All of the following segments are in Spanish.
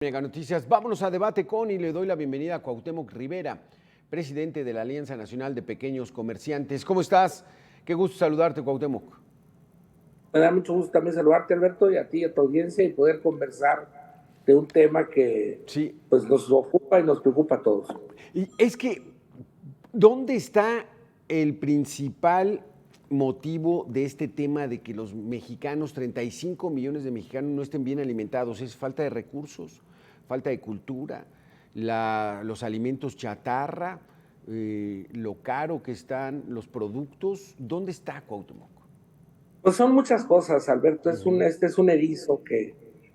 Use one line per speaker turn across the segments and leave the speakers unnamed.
Mega Noticias, vámonos a debate con y le doy la bienvenida a Cuauhtémoc Rivera, presidente de la Alianza Nacional de Pequeños Comerciantes. ¿Cómo estás? Qué gusto saludarte, Cuauhtémoc.
Me da mucho gusto también saludarte, Alberto, y a ti y a tu audiencia y poder conversar de un tema que
Sí,
pues nos ocupa y nos preocupa a todos.
y es que, ¿dónde está el principal motivo de este tema de que los mexicanos, 35 millones de mexicanos, no estén bien alimentados? ¿Es falta de recursos, falta de cultura, los alimentos chatarra, lo caro que están los productos? ¿Dónde está, Cuauhtémoc?
Pues son muchas cosas, Alberto.
Ujú.
Este es un erizo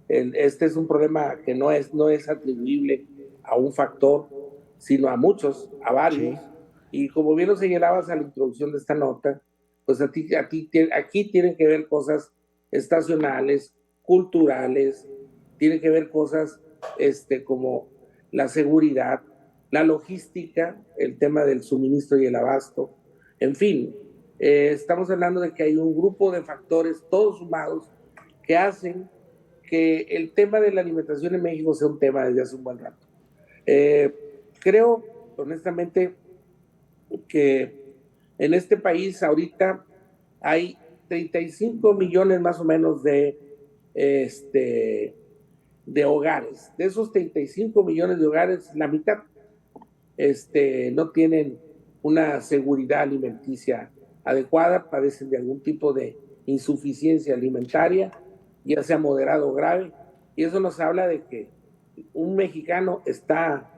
este es un problema que no es atribuible a un factor, sino a muchos, a
Sí.
varios. Y como bien lo señalabas a la introducción de esta nota, pues aquí tienen que ver cosas estacionales, culturales, tienen que ver cosas como la seguridad, la logística, el tema del suministro y el abasto, en fin, estamos hablando de que hay un grupo de factores, todos sumados, que hacen que el tema de la alimentación en México sea un tema desde hace un buen rato. Eh, Creo, honestamente, que en este país ahorita hay 35 millones más o menos este, de hogares. De esos 35 millones de hogares, la mitad no tienen una seguridad alimenticia adecuada, padecen de algún tipo de insuficiencia
Sí.
alimentaria, ya sea moderado o grave, y eso nos habla de que un mexicano está,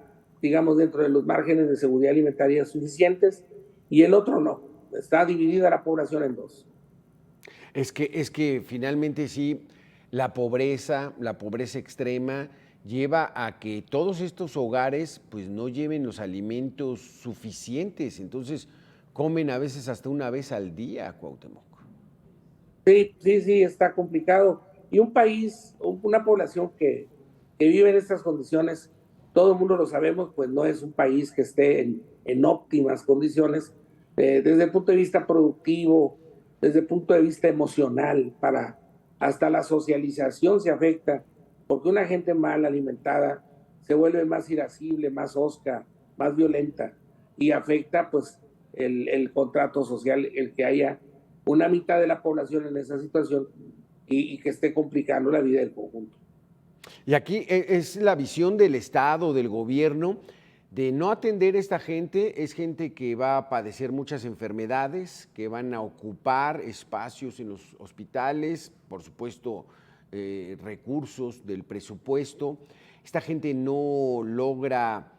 digamos, dentro de los márgenes de seguridad alimentaria suficientes y el otro no. Está dividida la población en dos.
Es que finalmente sí, la pobreza extrema, lleva a que todos estos hogares pues no lleven los alimentos suficientes. Entonces, comen a veces hasta una vez al día, Cuauhtémoc.
Sí, sí, sí, está complicado. Y un país, una población que vive en estas condiciones, todo el mundo lo sabemos, pues no es un país que esté en óptimas condiciones, desde el punto de vista productivo, desde el punto de vista emocional, hasta la socialización se afecta, porque una gente mal alimentada se vuelve más irascible, más hosca, más violenta, y afecta pues el contrato social, el que haya una mitad de la población en esa situación y que esté complicando la vida del conjunto.
Y aquí es la visión del Estado, del gobierno, de no atender a esta gente. Es gente que va a padecer muchas enfermedades, que van a ocupar espacios en los hospitales, por supuesto, recursos del presupuesto. Esta gente no logra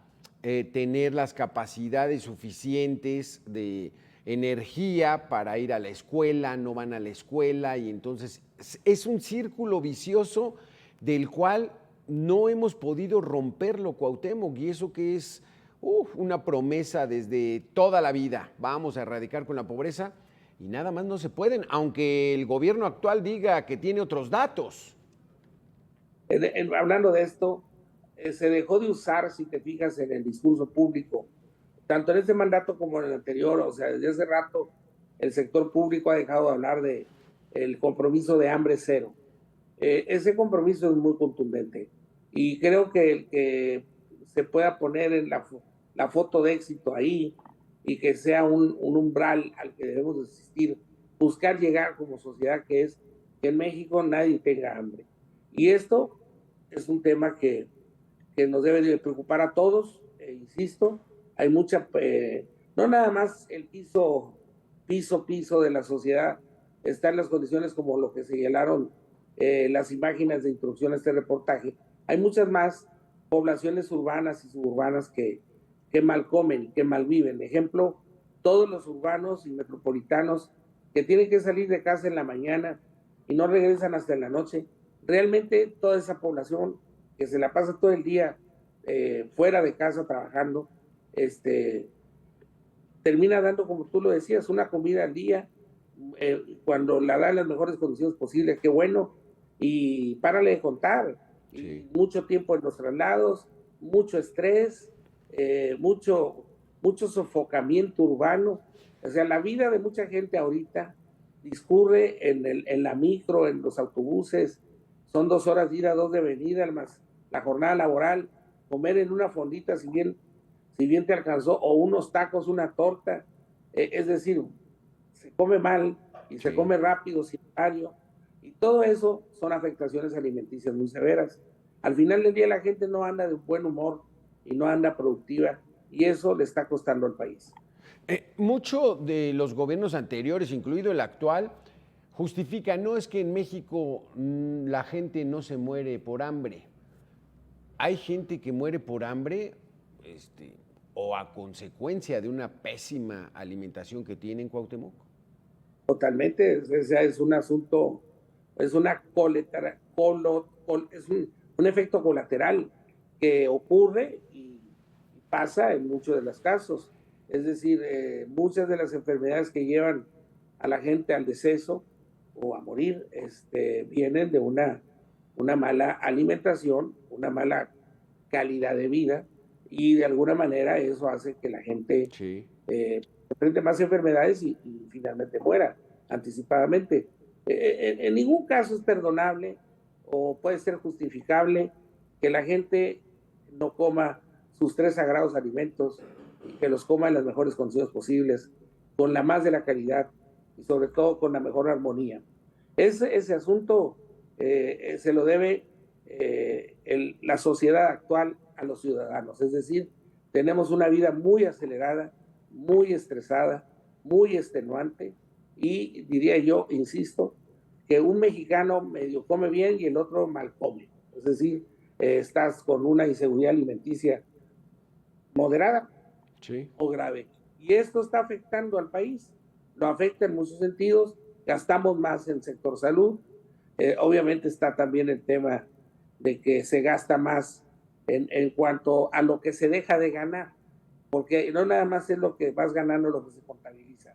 tener las capacidades suficientes de energía para ir a la escuela, no van a la escuela y entonces es un círculo vicioso del cual no hemos podido romperlo, Cuauhtémoc, y eso que es una promesa desde toda la vida. Vamos a erradicar con la pobreza y nada más no se pueden, aunque el gobierno actual diga que tiene otros datos.
Hablando de esto, se dejó de usar, si te fijas, en el discurso público, tanto en este mandato como en el anterior, o sea, desde hace rato el sector público ha dejado de hablar de el compromiso de hambre cero. Ese compromiso es muy contundente y creo que el que se pueda poner en la foto de éxito ahí y que sea un umbral al que debemos asistir, buscar llegar como sociedad, que es que en México nadie tenga hambre. Y esto es un tema que nos debe de preocupar a todos, insisto, hay mucha, no nada más el piso de la sociedad está en las condiciones como lo que señalaron las imágenes de introducción a este reportaje, hay muchas más poblaciones urbanas y suburbanas que mal comen, que mal viven. Ejemplo, todos los urbanos y metropolitanos que tienen que salir de casa en la mañana y no regresan hasta en la noche. Realmente toda esa población que se la pasa todo el día fuera de casa trabajando, termina dando, como tú lo decías, una comida al día, cuando la da en las mejores condiciones posibles, qué bueno, y párale de contar,
Sí.
y mucho tiempo en los traslados, mucho estrés, mucho sofocamiento urbano, o sea, la vida de mucha gente ahorita discurre en la micro, en los autobuses, son 2 horas de ida, 2 de venida, más la jornada laboral, comer en una fondita si bien te alcanzó, o unos tacos, una torta, es decir, se come mal y se
Sí.
come rápido, sin horario, y todo eso son afectaciones alimenticias muy severas. Al final del día la gente no anda de buen humor y no anda productiva, y eso le está costando al país.
Mucho de los gobiernos anteriores, incluido el actual, justifica, no es que en México la gente no se muere por hambre. Hay gente que muere por hambre o a consecuencia de una pésima alimentación que tiene en Cuauhtémoc.
Totalmente, es un asunto, es una es un efecto colateral que ocurre y pasa en muchos de los casos. Es decir, muchas de las enfermedades que llevan a la gente al deceso o a morir vienen de una mala alimentación, una mala calidad de vida, y de alguna manera eso hace que la gente
Sí.
enfrente más enfermedades y finalmente muera anticipadamente. En ningún caso es perdonable o puede ser justificable que la gente no coma sus tres sagrados alimentos y que los coma en las mejores condiciones posibles, con la más de la calidad y sobre todo con la mejor armonía. Ese asunto se lo debe la sociedad actual a los ciudadanos, es decir, tenemos una vida muy acelerada, muy estresada, muy extenuante, y diría yo, insisto, que un mexicano medio come bien y el otro mal come. Es decir, estás con una inseguridad alimenticia moderada
Sí.
o grave. Y esto está afectando al país. Lo afecta en muchos sentidos. Gastamos más en el sector salud. Obviamente está también el tema de que se gasta más en cuanto a lo que se deja de ganar, porque no nada más es lo que vas ganando lo que se contabiliza,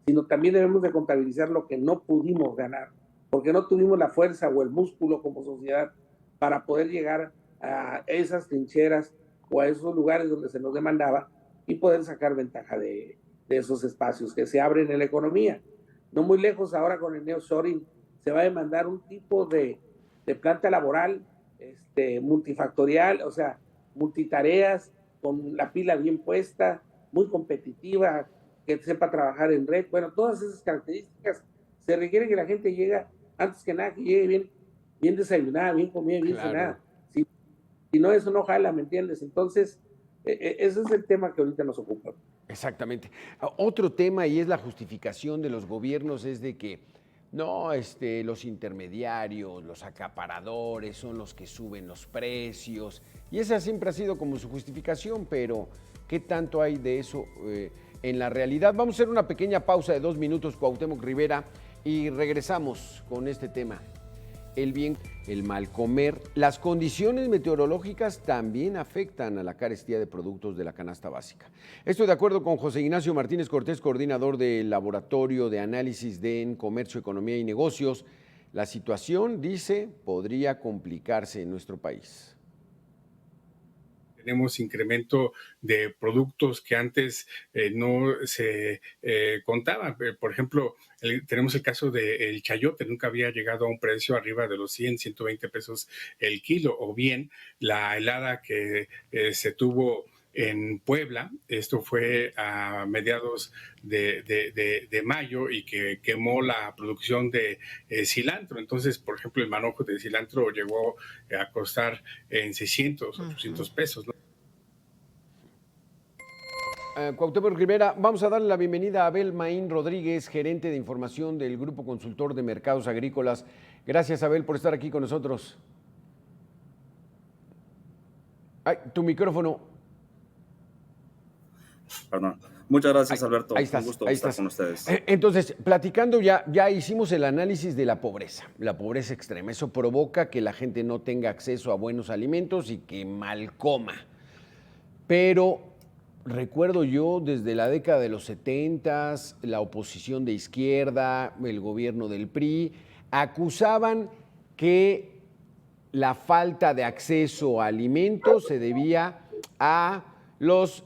sino también debemos de contabilizar lo que no pudimos ganar, porque no tuvimos la fuerza o el músculo como sociedad para poder llegar a esas trincheras o a esos lugares donde se nos demandaba y poder sacar ventaja de esos espacios que se abren en la economía. No muy lejos ahora con el nearshoring se va a demandar un tipo de planta laboral multifactorial, o sea, multitareas, con la pila bien puesta, muy competitiva, que sepa trabajar en red. Bueno, todas esas características se requiere que la gente llegue, antes que nada, que llegue bien desayunada, bien comida, bien
Claro.
cenada. Si no, eso no jala, ¿me entiendes? Entonces, ese es el tema que ahorita nos ocupa.
Exactamente. Otro tema, y es la justificación de los gobiernos, es de que no, los intermediarios, los acaparadores son los que suben los precios, y esa siempre ha sido como su justificación, pero ¿qué tanto hay de eso en la realidad? Vamos a hacer una pequeña pausa de 2 minutos, Cuauhtémoc Rivera, y regresamos con este tema. El bien, el mal comer. Las condiciones meteorológicas también afectan a la carestía de productos de la canasta básica. Estoy de acuerdo con José Ignacio Martínez Cortés, coordinador del Laboratorio de Análisis de Comercio, Economía y Negocios. La situación, dice, podría complicarse en nuestro país.
Tenemos incremento de productos que antes no se contaban. Por ejemplo, tenemos el caso del chayote, nunca había llegado a un precio arriba de los 100, 120 pesos el kilo, o bien la helada que se tuvo en Puebla, esto fue a mediados de mayo y que quemó la producción de cilantro. Entonces, por ejemplo, el manojo de cilantro llegó a costar en 600, 800 pesos, ¿no?
Cuauhtémoc Rivera, vamos a darle la bienvenida a Abel Maín Rodríguez, gerente de información del Grupo Consultor de Mercados Agrícolas. Gracias, Abel, por estar aquí con nosotros. Ay, tu micrófono.
Perdón. Muchas gracias, Alberto.
Ahí estás,
Un gusto
ahí
estar
estás
con ustedes.
Entonces, platicando, ya hicimos el análisis de la pobreza extrema. Eso provoca que la gente no tenga acceso a buenos alimentos y que mal coma. Pero recuerdo yo desde la década de los 70, la oposición de izquierda, el gobierno del PRI, acusaban que la falta de acceso a alimentos se debía a los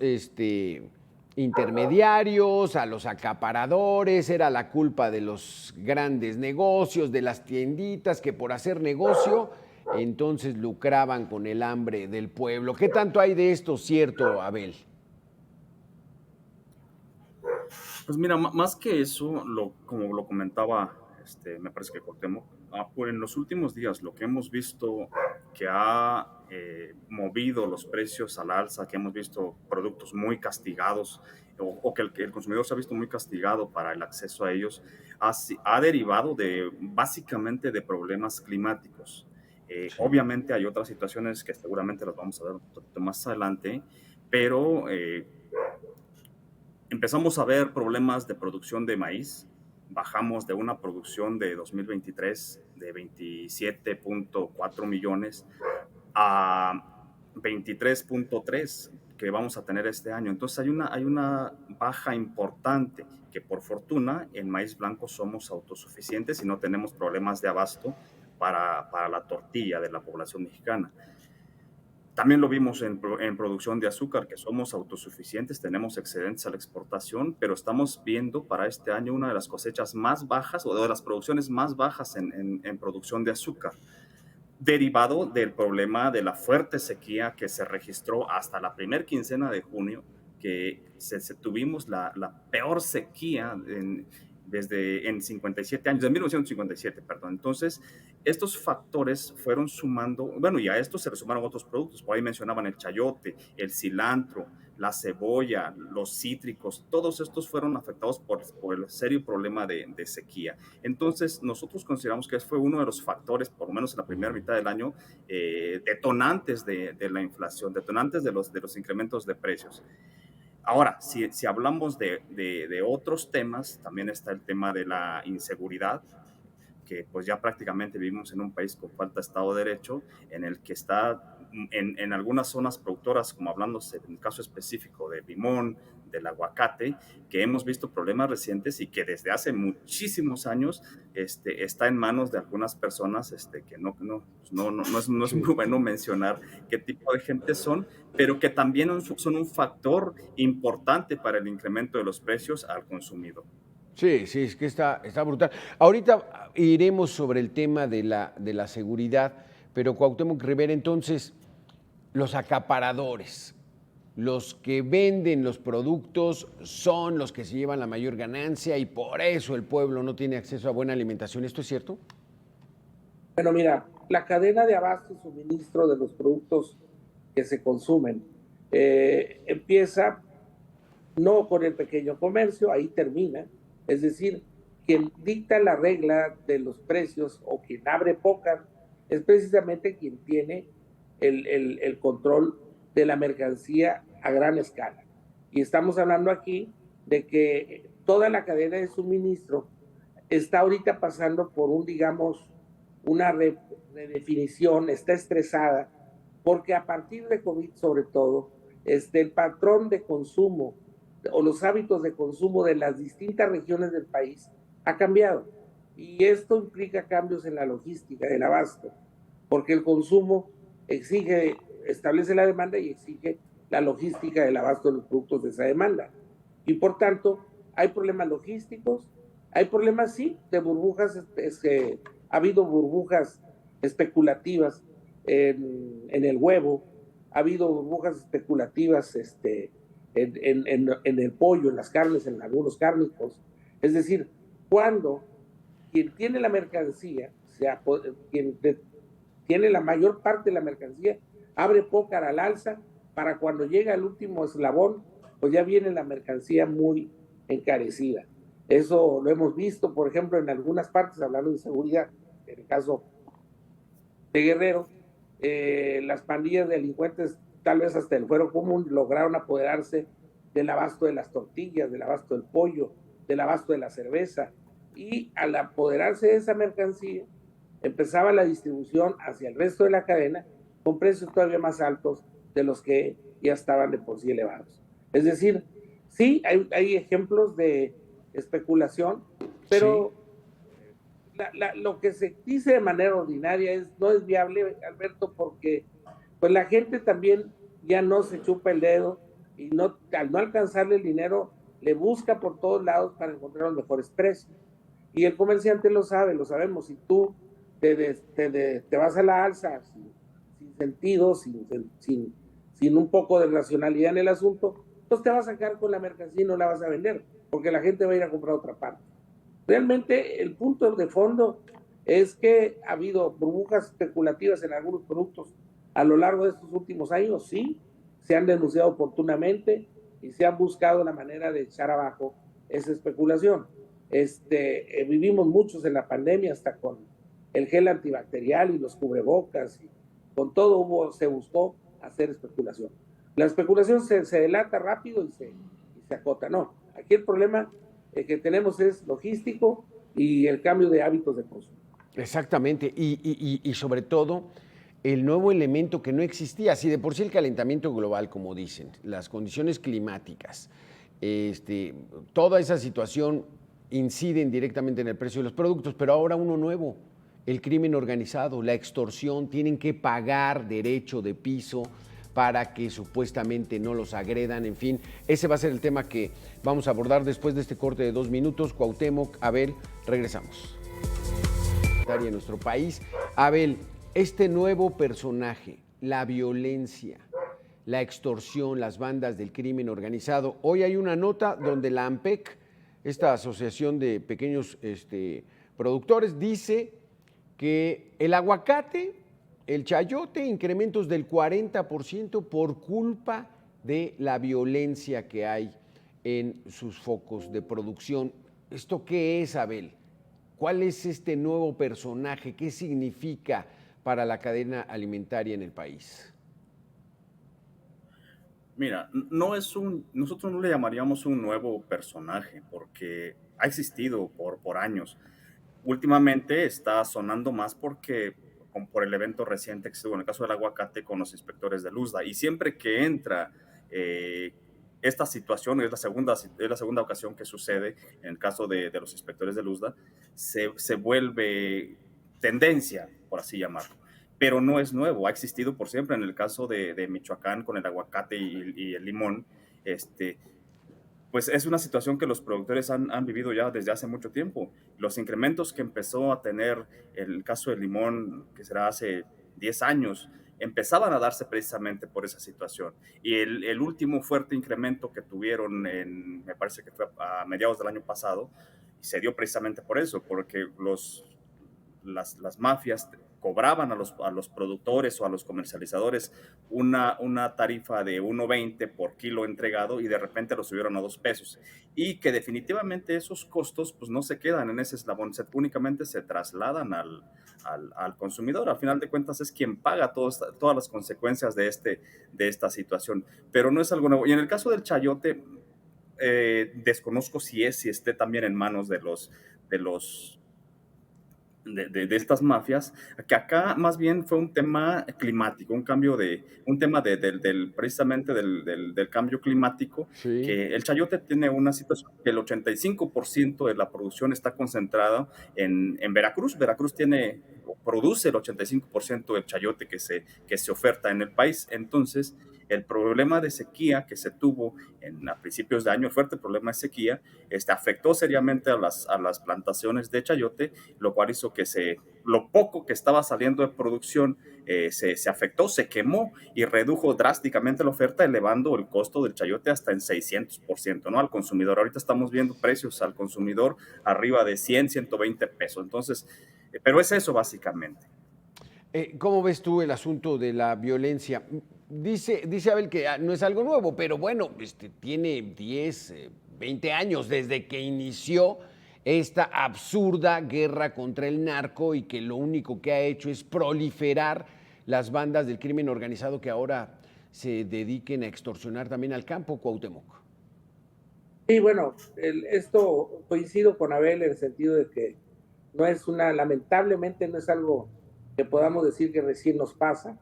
intermediarios, a los acaparadores, era la culpa de los grandes negocios, de las tienditas que por hacer negocio entonces lucraban con el hambre del pueblo. ¿Qué tanto hay de esto cierto, Abel?
Pues mira, más que eso, como lo comentaba, me parece que Cuauhtémoc, pues en los últimos días lo que hemos visto que ha movido los precios al alza, que hemos visto productos muy castigados o que el consumidor se ha visto muy castigado para el acceso a ellos, ha derivado básicamente de problemas climáticos.
Sí.
Obviamente hay otras situaciones que seguramente las vamos a ver un poquito más adelante, pero empezamos a ver problemas de producción de maíz. Bajamos de una producción de 2023 de 27.4 millones a 23.3 que vamos a tener este año. Entonces hay una baja importante que por fortuna en maíz blanco somos autosuficientes y no tenemos problemas de abasto para la tortilla de la población mexicana. También lo vimos en producción de azúcar, que somos autosuficientes, tenemos excedentes a la exportación, pero estamos viendo para este año una de las cosechas más bajas o de las producciones más bajas en producción de azúcar, derivado del problema de la fuerte sequía que se registró hasta la primera quincena de junio, que tuvimos la peor sequía en 57 años, de 1957, perdón. Entonces, estos factores fueron sumando, bueno, y a esto se le sumaron otros productos, por ahí mencionaban el chayote, el cilantro, la cebolla, los cítricos, todos estos fueron afectados por el serio problema de sequía. Entonces, nosotros consideramos que fue uno de los factores, por lo menos en la primera mitad del año, detonantes de la inflación, detonantes de los incrementos de precios. Ahora, si hablamos de otros temas, también está el tema de la inseguridad, que pues ya prácticamente vivimos en un país con falta de Estado de Derecho, en el que está en algunas zonas productoras, como hablándose en el caso específico de limón, del aguacate, que hemos visto problemas recientes y que desde hace muchísimos años está en manos de algunas personas que no es
Sí.
muy bueno mencionar qué tipo de gente son, pero que también son un factor importante para el incremento de los precios al consumidor.
Sí, sí, es que está brutal. Ahorita iremos sobre el tema de la seguridad, pero Cuauhtémoc Rivera, entonces, los acaparadores, los que venden los productos son los que se llevan la mayor ganancia y por eso el pueblo no tiene acceso a buena alimentación. ¿Esto es cierto?
Bueno, mira, la cadena de abasto y suministro de los productos que se consumen empieza no con el pequeño comercio, ahí termina. Es decir, quien dicta la regla de los precios o quien abre pócar es precisamente quien tiene el control de la mercancía a gran escala. Y estamos hablando aquí de que toda la cadena de suministro está ahorita pasando por una redefinición, está estresada, porque a partir de COVID sobre todo, el patrón de consumo o los hábitos de consumo de las distintas regiones del país ha cambiado. Y esto implica cambios en la logística del abasto, porque el consumo establece la demanda y exige la logística del abasto de los productos de esa demanda. Y por tanto, hay problemas logísticos, hay problemas, sí, de burbujas, ha habido burbujas especulativas en el huevo, ha habido burbujas especulativas en el pollo, en las carnes, en algunos cárnicos. Es decir, cuando quien tiene la mercancía, quien tiene la mayor parte de la mercancía, abre pócar al alza para cuando llega el último eslabón, pues ya viene la mercancía muy encarecida. Eso lo hemos visto, por ejemplo, en algunas partes, hablando de seguridad, en el caso de Guerrero, las pandillas de delincuentes, tal vez hasta el fuero común, lograron apoderarse del abasto de las tortillas, del abasto del pollo, del abasto de la cerveza, y al apoderarse de esa mercancía, empezaba la distribución hacia el resto de la cadena con precios todavía más altos de los que ya estaban de por sí elevados. Es decir, sí, hay ejemplos de especulación, pero sí, lo que se dice de manera ordinaria no es viable, Alberto, porque pues la gente también ya no se chupa el dedo y al no alcanzarle el dinero, le busca por todos lados para encontrar los mejores precios. Y el comerciante lo sabe, lo sabemos. Si tú te vas a la alza sin sentido, sin un poco de racionalidad en el asunto, pues te vas a sacar con la mercancía y no la vas a vender, porque la gente va a ir a comprar otra parte. Realmente el punto de fondo es que ha habido burbujas especulativas en algunos productos a lo largo de estos últimos años, sí, se han denunciado oportunamente y se han buscado la manera de echar abajo esa especulación. Vivimos muchos en la pandemia, hasta con el gel antibacterial y los cubrebocas, y con todo se buscó hacer especulación. La especulación se delata rápido y se acota. No, aquí el problema que tenemos es logístico y el cambio de hábitos de consumo.
Exactamente, y sobre todo el nuevo elemento que no existía, si de por sí el calentamiento global, como dicen, las condiciones climáticas, toda esa situación inciden directamente en el precio de los productos, pero ahora uno nuevo, el crimen organizado, la extorsión, tienen que pagar derecho de piso para que supuestamente no los agredan, en fin, ese va a ser el tema que vamos a abordar después de este corte de 2 minutos. Cuauhtémoc, Abel, regresamos. En nuestro país, Abel, este nuevo personaje, la violencia, la extorsión, las bandas del crimen organizado. Hoy hay una nota donde la AMPEC, esta asociación de pequeños productores, dice que el aguacate, el chayote, incrementos del 40% por culpa de la violencia que hay en sus focos de producción. ¿Esto qué es, Abel? ¿Cuál es este nuevo personaje? ¿Qué significa para la cadena alimentaria en el país?
Mira, nosotros no le llamaríamos un nuevo personaje porque ha existido por años. Últimamente está sonando más por el evento reciente que estuvo en el caso del aguacate con los inspectores de Luzda. Y siempre que entra esta situación, es la segunda ocasión que sucede en el caso de los inspectores de Luzda, se vuelve tendencia, por así llamarlo. Pero no es nuevo, ha existido por siempre. En el caso de Michoacán con el aguacate y el limón, pues es una situación que los productores han vivido ya desde hace mucho tiempo. Los incrementos que empezó a tener el caso del limón, que será hace 10 años, empezaban a darse precisamente por esa situación. Y el último fuerte incremento que tuvieron, me parece que fue a mediados del año pasado, se dio precisamente por eso, porque las mafias cobraban a los productores o a los comercializadores una tarifa de 1.20 por kilo entregado y de repente lo subieron a 2 pesos. Y que definitivamente esos costos pues no se quedan en ese eslabón, únicamente se trasladan al consumidor. Al final de cuentas es quien paga todas las consecuencias de esta situación. Pero no es algo nuevo. Y en el caso del chayote, desconozco si esté también en manos de estas mafias, que acá más bien fue un tema climático, un tema precisamente del cambio climático,
Sí.
que el chayote tiene una situación que el 85% de la producción está concentrada en Veracruz. Veracruz produce el 85% del chayote que se oferta en el país. Entonces, el problema de sequía que se tuvo a principios de año, el fuerte problema de sequía, afectó seriamente a las plantaciones de chayote, lo cual hizo que lo poco que estaba saliendo de producción se afectó, se quemó y redujo drásticamente la oferta, elevando el costo del chayote hasta en 600%, ¿no? Al consumidor. Ahorita estamos viendo precios al consumidor arriba de 100, 120 pesos. Entonces, pero es eso básicamente.
¿Cómo ves tú el asunto de la violencia? Dice Abel que no es algo nuevo, pero bueno, tiene 10, 20 años desde que inició esta absurda guerra contra el narco y que lo único que ha hecho es proliferar las bandas del crimen organizado que ahora se dediquen a extorsionar también al campo, Cuauhtémoc.
Sí, bueno, esto coincido con Abel en el sentido de que lamentablemente no es algo que podamos decir que recién nos pasa.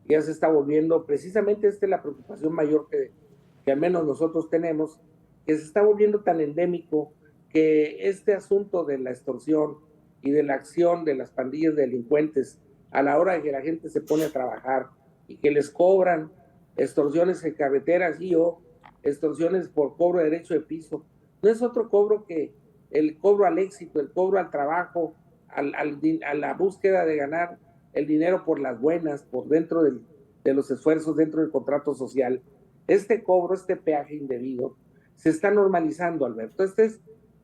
Ya se está volviendo, precisamente esta es la preocupación mayor que al menos nosotros tenemos, que se está volviendo tan endémico que este asunto de la extorsión y de la acción de las pandillas de delincuentes a la hora de que la gente se pone a trabajar y que les cobran extorsiones en carreteras o extorsiones por cobro de derecho de piso, no es otro cobro que el cobro al éxito, el cobro al trabajo, a la búsqueda de ganar el dinero por las buenas, por dentro de los esfuerzos, dentro del contrato social. Este cobro, este peaje indebido, se está normalizando, Alberto. Este es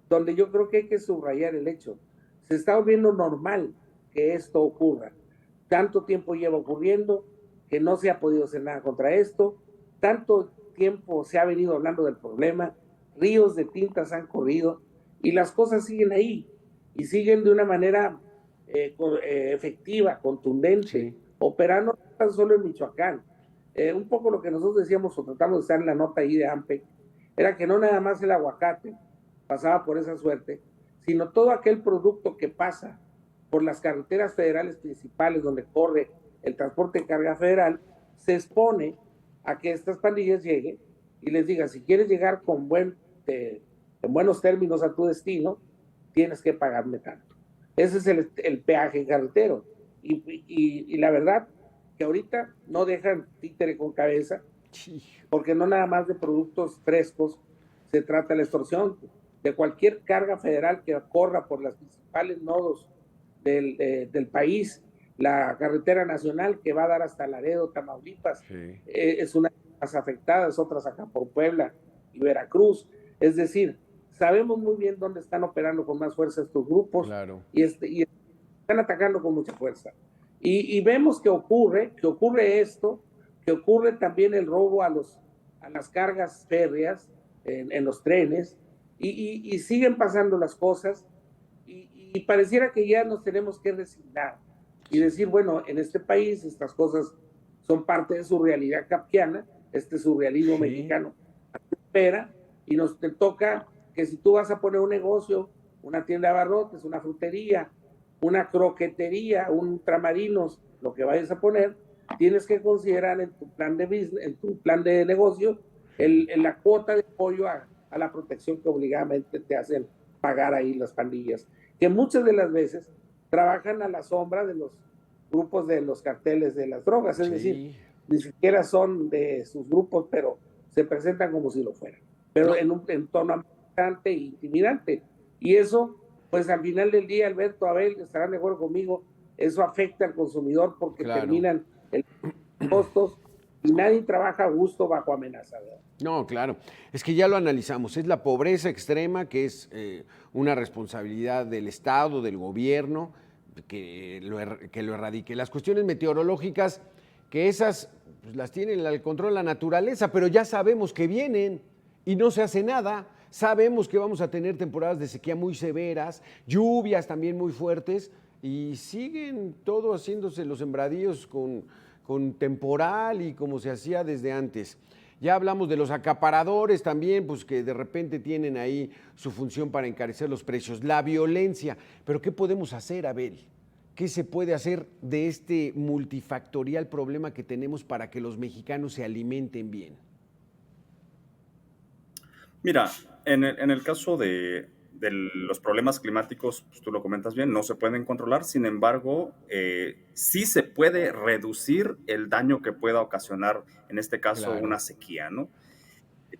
donde yo creo que hay que subrayar el hecho. Se está volviendo normal que esto ocurra. Tanto tiempo lleva ocurriendo que no se ha podido hacer nada contra esto. Tanto tiempo se ha venido hablando del problema. Ríos de tintas han corrido y las cosas siguen ahí y siguen de una manera efectiva, contundente, sí, operando no tan solo en Michoacán. Un poco lo que nosotros decíamos o tratamos de estar en la nota ahí de AMPE, era que no nada más el aguacate pasaba por esa suerte, sino todo aquel producto que pasa por las carreteras federales principales donde corre el transporte de carga federal, se expone a que estas pandillas lleguen y les digan, si quieres llegar en buenos términos a tu destino, tienes que pagarme tanto. Ese es el peaje carretero. Y la verdad que ahorita no dejan títere con cabeza, porque no nada más de productos frescos se trata la extorsión. De cualquier carga federal que corra por los principales nodos del país, la carretera nacional que va a dar hasta Laredo, Tamaulipas, sí, es una de las afectadas, otras acá por Puebla y Veracruz. Es decir, sabemos muy bien dónde están operando con más fuerza estos grupos, claro, y están atacando con mucha fuerza. Y vemos que ocurre esto, que ocurre también el robo a las cargas férreas en los trenes, y siguen pasando las cosas, y pareciera que ya nos tenemos que resignar y decir, bueno, en este país estas cosas son parte de su realidad kafkiana, este surrealismo, sí, mexicano, espera, y nos te toca que si tú vas a poner un negocio, una tienda de abarrotes, una frutería, una croquetería, un ultramarinos, lo que vayas a poner, tienes que considerar en tu plan de business, en tu plan de negocio, la cuota de apoyo a la protección que obligadamente te hacen pagar ahí las pandillas, que muchas de las veces trabajan a la sombra de los grupos de los carteles de las drogas, es sí, decir, ni siquiera son de sus grupos, pero se presentan como si lo fueran, pero no, en un tono amenazante e intimidante. Y eso, pues al final del día, Alberto, Abel, estarán de acuerdo conmigo, eso afecta al consumidor porque claro, terminan los costos y nadie trabaja a gusto bajo amenaza, ¿verdad?
No, claro. Es que ya lo analizamos. Es la pobreza extrema, que es una responsabilidad del Estado, del gobierno, que lo erradique. Las cuestiones meteorológicas, que esas pues, las tiene el control de la naturaleza, pero ya sabemos que vienen y no se hace nada. Sabemos que vamos a tener temporadas de sequía muy severas, lluvias también muy fuertes, y siguen todo haciéndose los sembradíos con temporal y como se hacía desde antes. Ya hablamos de los acaparadores también, pues que de repente tienen ahí su función para encarecer los precios. La violencia, pero ¿qué podemos hacer, Abel? ¿Qué se puede hacer de este multifactorial problema que tenemos para que los mexicanos se alimenten bien?
Mira, en el caso de los problemas climáticos, pues tú lo comentas bien, no se pueden controlar, sin embargo, sí se puede reducir el daño que pueda ocasionar, en este caso, claro, una sequía, ¿no?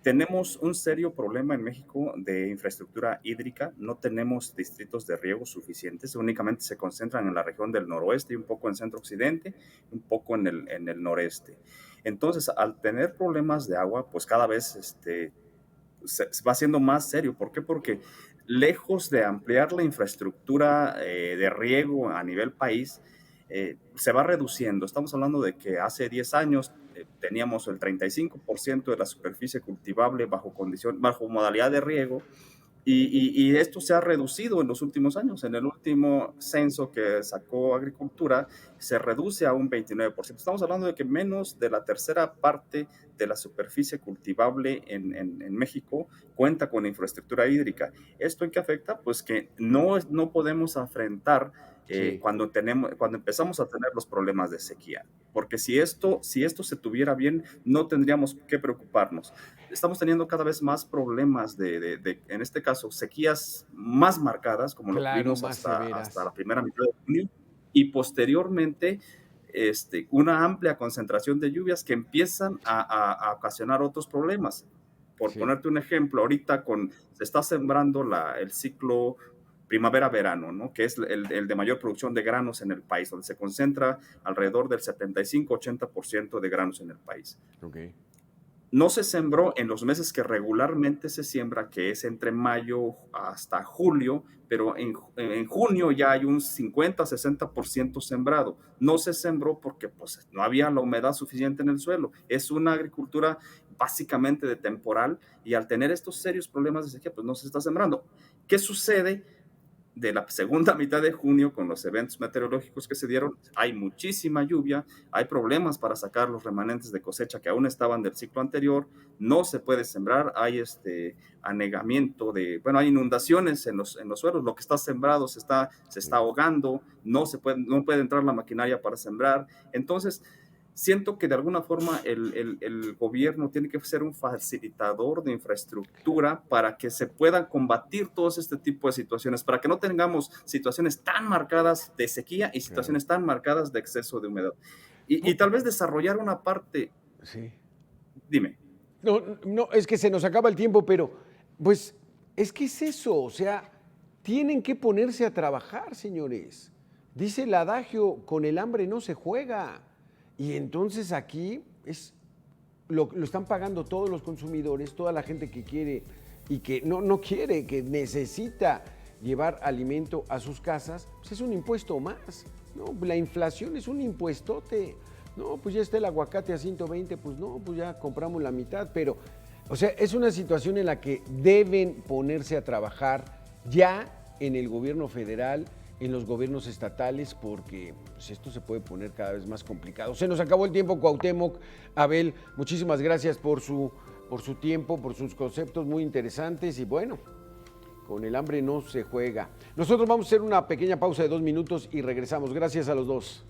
Tenemos un serio problema en México de infraestructura hídrica, no tenemos distritos de riego suficientes, únicamente se concentran en la región del noroeste y un poco en centro-occidente, un poco en el noreste. Entonces, al tener problemas de agua, pues cada vez se va haciendo más serio. ¿Por qué? Porque lejos de ampliar la infraestructura de riego a nivel país, se va reduciendo. Estamos hablando de que hace 10 años teníamos el 35% de la superficie cultivable bajo modalidad de riego, y esto se ha reducido en los últimos años. En el último censo que sacó Agricultura, se reduce a un 29%. Estamos hablando de que menos de la tercera parte de la superficie cultivable en México cuenta con infraestructura hídrica. ¿Esto en qué afecta? Pues que no podemos afrontar
Sí.
cuando empezamos a tener los problemas de sequía. Porque si esto se tuviera bien, no tendríamos que preocuparnos. Estamos teniendo cada vez más problemas en este caso, sequías más marcadas, como lo
Claro,
tuvimos
más
hasta
severas.
la primera mitad de junio, y posteriormente una amplia concentración de lluvias que empiezan a ocasionar otros problemas. Por
Sí.
ponerte un ejemplo, ahorita se está sembrando el ciclo primavera-verano, ¿no? Que es el de mayor producción de granos en el país, donde se concentra alrededor del 75-80% de granos en el país.
Okay.
No se sembró en los meses que regularmente se siembra, que es entre mayo hasta julio, pero en junio ya hay un 50-60% sembrado. No se sembró porque pues, no había la humedad suficiente en el suelo. Es una agricultura básicamente de temporal y al tener estos serios problemas de sequía, pues no se está sembrando. ¿Qué sucede? De la segunda mitad de junio, con los eventos meteorológicos que se dieron, hay muchísima lluvia, hay problemas para sacar los remanentes de cosecha que aún estaban del ciclo anterior, no se puede sembrar, hay anegamiento hay inundaciones en los suelos, lo que está sembrado se está ahogando, no puede entrar la maquinaria para sembrar. Entonces, siento que de alguna forma el gobierno tiene que ser un facilitador de infraestructura para que se puedan combatir todos este tipo de situaciones, para que no tengamos situaciones tan marcadas de sequía y situaciones tan marcadas de exceso de humedad. Y tal vez desarrollar una parte...
Sí.
Dime.
No, es que se nos acaba el tiempo, pero pues es que es eso, o sea, tienen que ponerse a trabajar, señores. Dice el adagio, con el hambre no se juega. Y entonces aquí lo están pagando todos los consumidores, toda la gente que quiere y que no quiere, que necesita llevar alimento a sus casas, pues es un impuesto más. No, la inflación es un impuestote. No, pues ya está el aguacate a 120, pues no, pues ya compramos la mitad. Pero, o sea, es una situación en la que deben ponerse a trabajar ya en el gobierno federal, en los gobiernos estatales, porque pues, esto se puede poner cada vez más complicado. Se nos acabó el tiempo, Cuauhtémoc. Abel, muchísimas gracias por su tiempo, por sus conceptos muy interesantes y bueno, con el hambre no se juega. Nosotros vamos a hacer una pequeña pausa de 2 minutos y regresamos. Gracias a los dos.